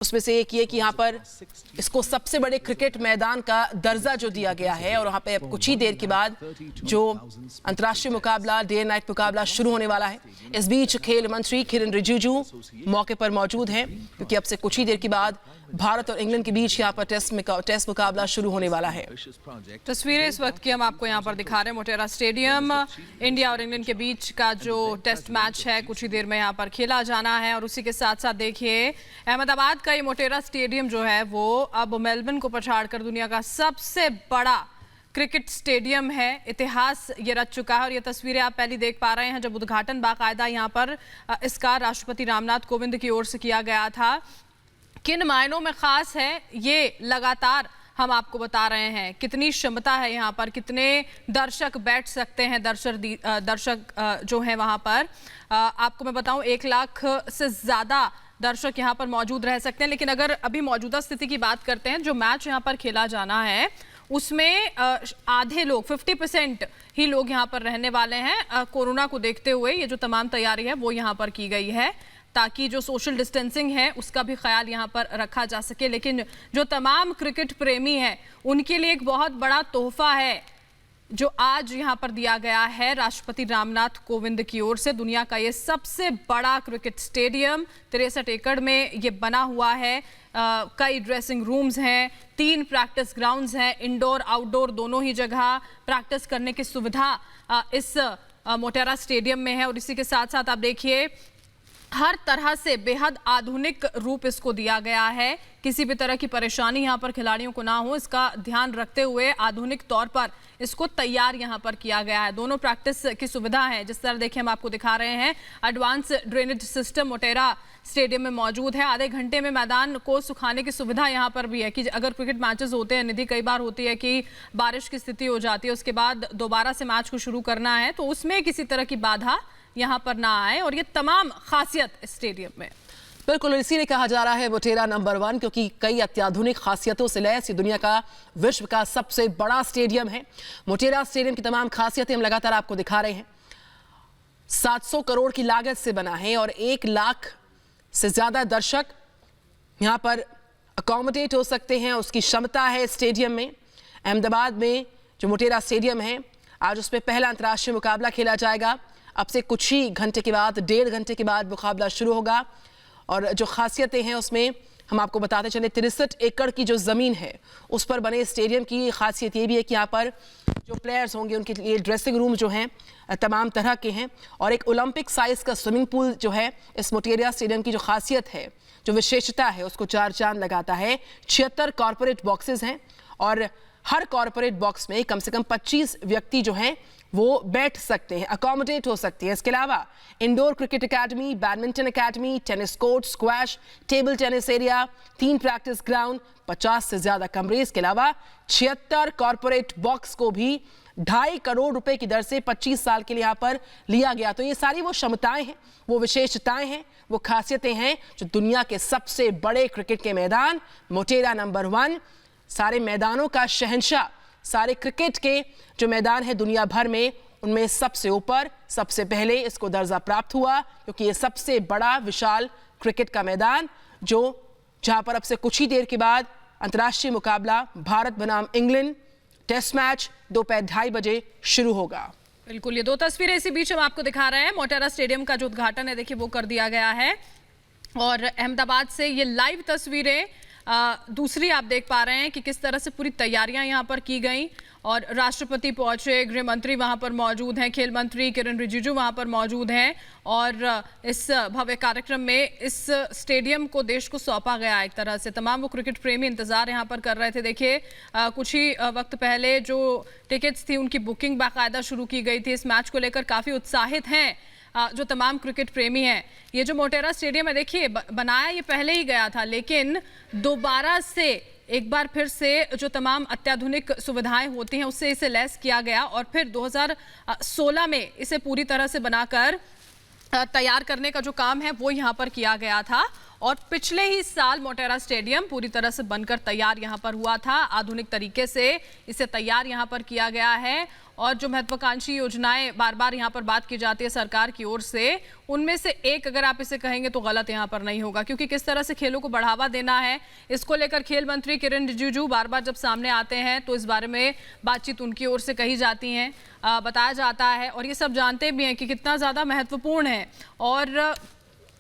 उसमें से एक ये कि यहाँ पर इसको सबसे बड़े क्रिकेट मैदान का दर्जा जो दिया गया है और वहाँ पे अब कुछ ही देर के बाद जो अंतर्राष्ट्रीय मुकाबला डे नाइट मुकाबला शुरू होने वाला है। इस बीच खेल मंत्री किरेन रिजिजू मौके पर मौजूद हैं क्योंकि अब से कुछ ही देर के बाद भारत और इंग्लैंड के बीच यहाँ पर टेस्ट मुकाबला शुरू होने वाला है। तस्वीरें इस वक्त की हम आपको यहाँ पर दिखा रहे हैं। मोटेरा स्टेडियम, इंडिया और इंग्लैंड के बीच का जो टेस्ट मैच है कुछ ही देर में यहाँ पर खेला जाना है। और उसी के साथ साथ देखिए अहमदाबाद का ये मोटेरा स्टेडियम जो है वो अब मेलबर्न को पछाड़कर दुनिया का सबसे बड़ा क्रिकेट स्टेडियम है। इतिहास ये रच चुका है और ये तस्वीरें आप पहले देख पा रहे हैं जब उद्घाटन बाकायदा यहाँ पर इसका राष्ट्रपति रामनाथ कोविंद की ओर से किया गया था। किन मायनों में खास है ये लगातार हम आपको बता रहे हैं। कितनी क्षमता है यहाँ पर, कितने दर्शक बैठ सकते हैं, दर्शक जो है वहाँ पर आपको मैं बताऊं 1 लाख से ज़्यादा दर्शक यहाँ पर मौजूद रह सकते हैं। लेकिन अगर अभी मौजूदा स्थिति की बात करते हैं, जो मैच यहाँ पर खेला जाना है उसमें आधे लोग 50% ही लोग यहाँ पर रहने वाले हैं। कोरोना को देखते हुए ये जो तमाम तैयारी है वो यहाँ पर की गई है ताकि जो सोशल डिस्टेंसिंग है उसका भी ख्याल यहाँ पर रखा जा सके। लेकिन जो तमाम क्रिकेट प्रेमी हैं उनके लिए एक बहुत बड़ा तोहफा है जो आज यहाँ पर दिया गया है राष्ट्रपति रामनाथ कोविंद की ओर से। दुनिया का ये सबसे बड़ा क्रिकेट स्टेडियम 63 एकड़ में ये बना हुआ है। कई ड्रेसिंग रूम्स हैं, 3 प्रैक्टिस ग्राउंड्स हैं, इंडोर आउटडोर दोनों ही जगह प्रैक्टिस करने की सुविधा इस मोटेरा स्टेडियम में है। और इसी के साथ साथ आप देखिए हर तरह से बेहद आधुनिक रूप इसको दिया गया है। किसी भी तरह की परेशानी यहाँ पर खिलाड़ियों को ना हो इसका ध्यान रखते हुए आधुनिक तौर पर इसको तैयार यहाँ पर किया गया है। दोनों प्रैक्टिस की सुविधा है। जिस तरह देखिए हम आपको दिखा रहे हैं advance drainage system Motera stadium में मौजूद है। आधे घंटे में मैदान को सुखाने की सुविधा यहाँ पर भी है कि अगर क्रिकेट मैचेस होते हैं, निधि कई बार होती है कि बारिश की स्थिति हो जाती है, उसके बाद दोबारा से मैच को शुरू करना है तो उसमें किसी तरह की बाधा यहाँ पर ना आए। और ये तमाम खासियत स्टेडियम में बिल्कुल इसीलिए कहा जा रहा है मोटेरा नंबर 1 क्योंकि कई अत्याधुनिक खासियतों से लैस ये दुनिया का विश्व का सबसे बड़ा स्टेडियम है। मोटेरा स्टेडियम की तमाम खासियतें हम लगातार आपको दिखा रहे हैं। 700 करोड़ की लागत से बना है और 1 लाख से ज्यादा दर्शक यहाँ पर अकोमोडेट हो सकते हैं, उसकी क्षमता है स्टेडियम में। अहमदाबाद में जो मोटेरा स्टेडियम है आज उस पर पहला अंतर्राष्ट्रीय मुकाबला खेला जाएगा। अब से कुछ ही घंटे के बाद, 1.5 घंटे के बाद मुकाबला शुरू होगा। और जो खासियतें हैं उसमें हम आपको बताते चले 63 एकड़ की जो ज़मीन है उस पर बने स्टेडियम की खासियत ये भी है कि यहाँ पर जो प्लेयर्स होंगे उनके लिए ड्रेसिंग रूम जो हैं तमाम तरह के हैं और एक ओलंपिक साइज़ का स्विमिंग पूल जो है इस मोटेरा स्टेडियम की जो खासियत है, जो विशेषता है उसको 4 चांद लगाता है। 76 कॉरपोरेट बॉक्सेस हैं और हर कॉरपोरेट बॉक्स में कम से कम 25 व्यक्ति जो हैं वो बैठ सकते हैं, अकोमोडेट हो सकते हैं। इसके अलावा indoor cricket academy, badminton academy, tennis court, squash, table tennis area, 3 practice ground, 50 से ज्यादा कमरे। इसके अलावा 76 कॉरपोरेट बॉक्स को भी 2.5 करोड़ रुपए की दर से 25 साल के लिए यहाँ पर लिया गया। तो ये सारी वो क्षमताएं हैं, वो विशेषताएं हैं, वो खासियतें हैं जो दुनिया के सबसे बड़े क्रिकेट के मैदान मोटेरा नंबर 1, सारे मैदानों का शहंशाह, सारे क्रिकेट के जो मैदान है दुनिया भर में उनमें सबसे ऊपर सबसे पहले इसको दर्जा प्राप्त हुआ क्योंकि ये सबसे बड़ा विशाल क्रिकेट का मैदान जो जहां पर अब से कुछ ही देर के बाद अंतर्राष्ट्रीय मुकाबला भारत बनाम इंग्लैंड टेस्ट मैच दोपहर 2:30 बजे शुरू होगा। बिल्कुल ये 2 तस्वीरें इसी बीच हम आपको दिखा रहे हैं। मोटेरा स्टेडियम का जो उद्घाटन है देखिए वो कर दिया गया है और अहमदाबाद से ये लाइव तस्वीरें दूसरी आप देख पा रहे हैं कि किस तरह से पूरी तैयारियां यहाँ पर की गई और राष्ट्रपति पहुंचे, गृह मंत्री वहां पर मौजूद हैं, खेल मंत्री किरेन रिजिजू वहां पर मौजूद हैं और इस भव्य कार्यक्रम में इस स्टेडियम को देश को सौंपा गया। एक तरह से तमाम वो क्रिकेट प्रेमी इंतजार यहाँ पर कर रहे थे। देखिए कुछ ही वक्त पहले जो टिकट्स थी उनकी बुकिंग बाकायदा शुरू की गई थी। इस मैच को लेकर काफ़ी उत्साहित हैं जो तमाम क्रिकेट प्रेमी हैं। ये जो मोटेरा स्टेडियम है देखिए बनाया ये पहले ही गया था लेकिन दोबारा से एक बार फिर से जो तमाम अत्याधुनिक सुविधाएं होती हैं उससे इसे लैस किया गया और फिर 2016 में इसे पूरी तरह से बनाकर तैयार करने का जो काम है वो यहाँ पर किया गया था और पिछले ही साल मोटेरा स्टेडियम पूरी तरह से बनकर तैयार यहाँ पर हुआ था। आधुनिक तरीके से इसे तैयार यहाँ पर किया गया है और जो महत्वाकांक्षी योजनाएं बार बार यहाँ पर बात की जाती है सरकार की ओर से, उनमें से एक अगर आप इसे कहेंगे तो गलत यहाँ पर नहीं होगा, क्योंकि किस तरह से खेलों को बढ़ावा देना है इसको लेकर खेल मंत्री किरण रिजिजू बार बार जब सामने आते हैं तो इस बारे में बातचीत उनकी ओर से कही जाती है, बताया जाता है और ये सब जानते भी हैं कि कितना ज़्यादा महत्वपूर्ण है और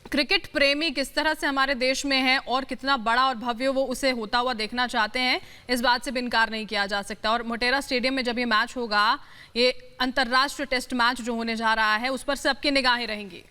क्रिकेट प्रेमी किस तरह से हमारे देश में हैं और कितना बड़ा और भव्य वो उसे होता हुआ देखना चाहते हैं, इस बात से भी इनकार नहीं किया जा सकता। और मोटेरा स्टेडियम में जब ये मैच होगा, ये अंतर्राष्ट्रीय टेस्ट मैच जो होने जा रहा है, उस पर सबकी निगाहें रहेंगी।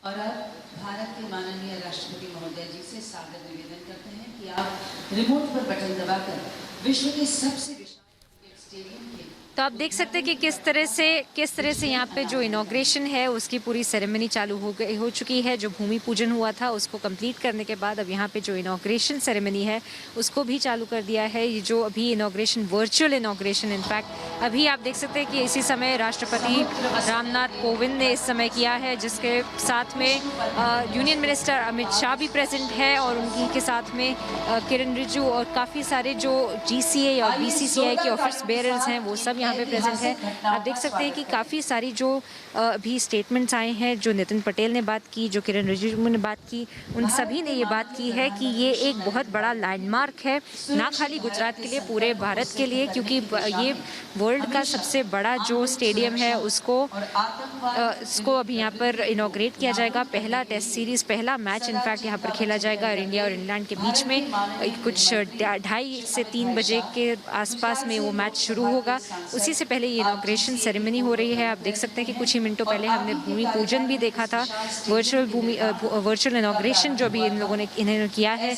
और अब भारत के माननीय राष्ट्रपति महोदय जी से सादर निवेदन करते हैं कि आप रिमोट पर बटन दबाकर विश्व के सबसे विशाल स्टेडियम के। तो आप देख सकते हैं कि किस तरह से यहाँ पे जो इनॉग्रेशन है उसकी पूरी सेरेमनी चालू हो चुकी है। जो भूमि पूजन हुआ था उसको कंप्लीट करने के बाद अब यहाँ पे जो इनॉग्रेशन सेरेमनी है उसको भी चालू कर दिया है। ये जो अभी इनॉग्रेशन, वर्चुअल इनॉग्रेशन इनफैक्ट अभी आप देख सकते हैं कि इसी समय राष्ट्रपति रामनाथ कोविंद ने इस समय किया है, जिसके साथ में यूनियन मिनिस्टर अमित शाह भी प्रेजेंट है और उनकी के साथ में किरण रिजिजू और काफ़ी सारे जो GCA और BCCI के ऑफिस बेयरर्स हैं वो सब यहाँ पे प्रेजेंट है। आप देख सकते हैं कि काफ़ी सारी जो अभी स्टेटमेंट्स आए हैं, जो नितिन पटेल ने बात की, जो किरण रिजिजू ने बात की, उन सभी ने ये बात की है कि ये एक बहुत बड़ा लैंडमार्क है, ना खाली गुजरात के लिए, पूरे भारत के लिए, क्योंकि ये वर्ल्ड का सबसे बड़ा जो स्टेडियम है उसको अभी यहाँ पर इनॉग्रेट किया जाएगा। पहला टेस्ट सीरीज़, पहला मैच इनफैक्ट यहाँ पर खेला जाएगा और इंडिया और इंग्लैंड के बीच में कुछ 2:30 से 3 बजे के आसपास में वो मैच शुरू होगा। उसी से पहले ये इनॉग्रेशन सेरेमनी हो रही है। आप देख सकते हैं कि कुछ ही मिनटों पहले हमने भूमि पूजन भी देखा था, वर्चुअल इनॉग्रेशन जो भी इन लोगों ने किया है।